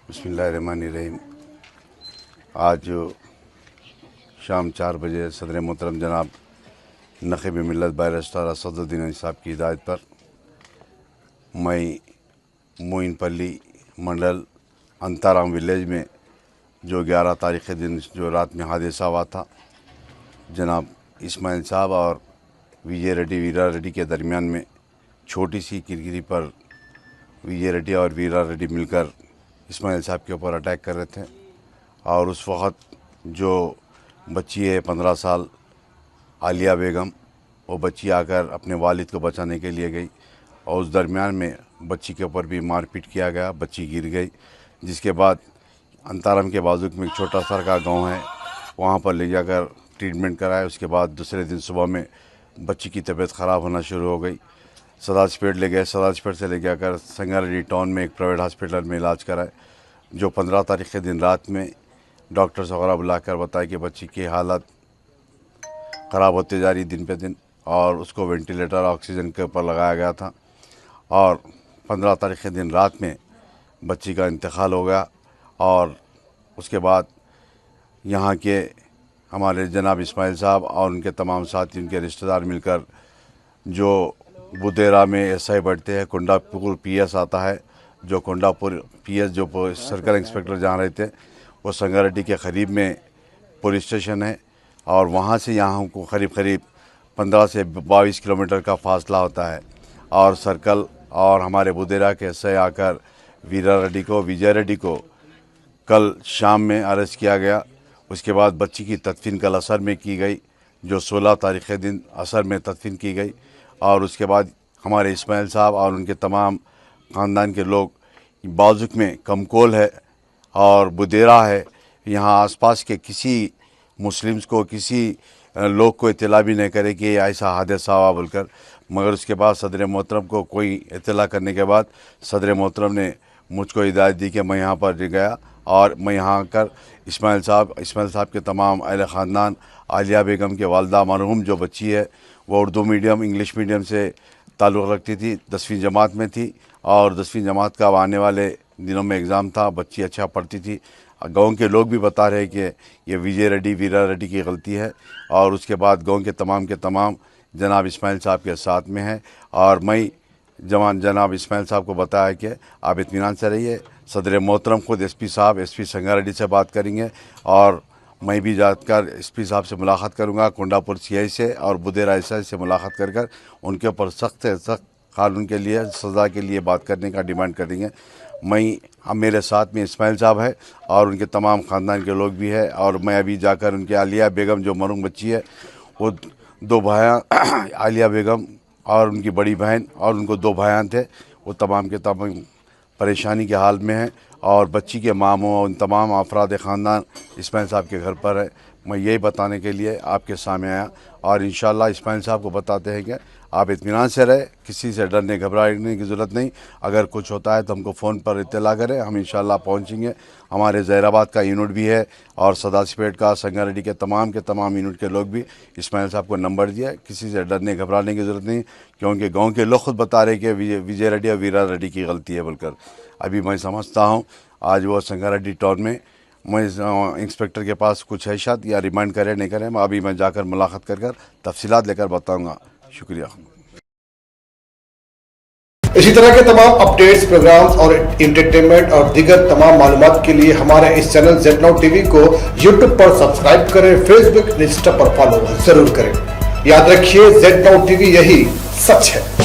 بسم اللہ الرحمن الرحیم۔ آج شام 4 بجے صدر محترم جناب نقیب ملت بیرسٹر اسد الدین علی صاحب کی ہدایت پر میں موئن پلی منڈل انتارام ولیج میں جو 11 تاریخ دن جو رات میں حادثہ ہوا تھا، جناب اسماعیل صاحب اور وجے ریڈی ویرا ریڈی کے درمیان میں چھوٹی سی کرکری پر وجے ریڈی اور ویرا ریڈی مل کر اسماعیل صاحب کے اوپر اٹیک کر رہے تھے، اور اس وقت جو بچی ہے 15 سال عالیہ بیگم، وہ بچی آ کر اپنے والد کو بچانے کے لیے گئی، اور اس درمیان میں بچی کے اوپر بھی مار پیٹ کیا گیا، بچی گر گئی، جس کے بعد انتارام کے بازو میں ایک چھوٹا سا کا گاؤں ہے، وہاں پر لے جا کر ٹریٹمنٹ کرایا۔ اس کے بعد دوسرے دن صبح میں بچی کی طبیعت خراب ہونا شروع ہو گئی، سداج پیٹ لے گئے، سداج پیٹ سے لے جا کر سنگاریڈی ٹاؤن میں ایک پرائیویٹ ہاسپٹل میں علاج کرائے، جو 15 تاریخ کے دن رات میں ڈاکٹرز وغیرہ بلا کر بتایا کہ بچی کی حالت خراب ہوتے جا رہی دن پہ دن، اور اس کو وینٹیلیٹر آکسیجن کے اوپر لگایا گیا تھا، اور 15 تاریخ کے دن رات میں بچی کا انتقال ہو گیا۔ اور اس کے بعد یہاں کے ہمارے جناب اسماعیل صاحب اور ان کے تمام ساتھی، ان کے رشتہ دار مل کر جو بدیرا میں ایس آئی بڑھتے ہیں، کنڈا پور پی ایس آتا ہے، جو کنڈا پور پی ایس جو سرکل انسپیکٹر جہاں رہتے ہیں، وہ سنگاریڈی کے قریب میں پولیس اسٹیشن ہے، اور وہاں سے یہاں کو قریب 15 سے 22 کلومیٹر کا فاصلہ ہوتا ہے، اور سرکل اور ہمارے بدیرا کے ایس آئی آ کر ویرا ریڈی کو وجے ریڈی کو کل شام میں اریسٹ کیا گیا۔ اس کے بعد بچی کی تدفین کل عصر میں کی گئی، جو 16 تاریخ دن عصر میں تدفین کی گئی، اور اس کے بعد ہمارے اسماعیل صاحب اور ان کے تمام خاندان کے لوگ بازک میں کمکول ہے اور بدیرا ہے، یہاں آس پاس کے کسی مسلمز کو، کسی لوگ کو اطلاع بھی نہیں کرے کہ ایسا حادثہ ہوا بول کر، مگر اس کے بعد صدر محترم کو کوئی اطلاع کرنے کے بعد صدر محترم نے مجھ کو ہدایت دی کہ میں یہاں پر گیا، اور میں یہاں آ کر اسماعیل صاحب کے تمام اہل خاندان، عالیہ بیگم کے والدہ مرحوم جو بچی ہے، وہ اردو میڈیم انگلش میڈیم سے تعلق رکھتی تھی، 10ویں جماعت میں تھی، اور 10ویں جماعت کا آنے والے دنوں میں ایگزام تھا، بچی اچھا پڑھتی تھی۔ گاؤں کے لوگ بھی بتا رہے کہ یہ وجے ریڈی ویرا ریڈی کی غلطی ہے، اور اس کے بعد گاؤں کے تمام جناب اسماعیل صاحب کے ساتھ میں ہیں، اور میں جناب اسماعیل صاحب کو بتایا کہ آپ اطمینان سے رہیے، صدر محترم خود ایس پی سنگاریڈی سے بات کریں گے، اور میں بھی جا کر ایس پی صاحب سے ملاقات کروں گا، کنڈا پور سی آئی سے اور بدیرا ایس آئی سے ملاقات کر ان کے اوپر سخت سے سخت قانون کے لیے سزا کے لیے بات کرنے کا ڈیمانڈ کر دیں گے۔ میرے ساتھ میں اسماعیل صاحب ہے اور ان کے تمام خاندان کے لوگ بھی ہے، اور میں ابھی جا کر ان کے عالیہ بیگم جو مرحوم بچی ہے، وہ 2 بھائیاں عالیہ بیگم اور ان کی بڑی بہن، اور ان کو 2 بھائیاں تھے، وہ تمام کے تمام پریشانی کے حال میں ہیں، اور بچی کے ماموں ان تمام افراد خاندان اسماعیل صاحب کے گھر پر ہے۔ میں یہی بتانے کے لیے آپ کے سامنے آیا، اور انشاءاللہ اسماعیل صاحب کو بتاتے ہیں کہ آپ اطمینان سے رہے، کسی سے ڈرنے گھبرانے کی ضرورت نہیں، اگر کچھ ہوتا ہے تو ہم کو فون پر اطلاع کریں، ہم انشاءاللہ پہنچیں گے۔ ہمارے ظہیر آباد کا یونٹ بھی ہے، اور سداج پیٹ کا، سنگاریڈی کے تمام یونٹ کے لوگ بھی اسماعیل صاحب کو نمبر دیا، کسی سے ڈرنے گھبرانے کی ضرورت نہیں، کیونکہ گاؤں کے لوگ خود بتا رہے کہ وجے ریڈی اور ویرا ریڈی کی غلطی ہے بول کر۔ ابھی میں سمجھتا ہوں آج وہ سنگاریڈی ٹاؤن میں انسپیکٹر کے پاس کچھ ہے شاید، یا ریمائنڈ کرے نہیں کرے، ابھی میں جا کر ملاقات کر تفصیلات لے کر بتاؤں گا۔ شکریہ۔ اسی طرح کے تمام اپڈیٹس، پروگرامز اور انٹرٹینمنٹ اور دیگر تمام معلومات کے لیے ہمارے اس channel Z now TV کو یوٹیوب پر سبسکرائب کریں، فیس بک، انسٹا پر فالو ضرور کریں۔ یاد رکھیے، زیڈ ناؤ ٹی وی یہی سچ ہے۔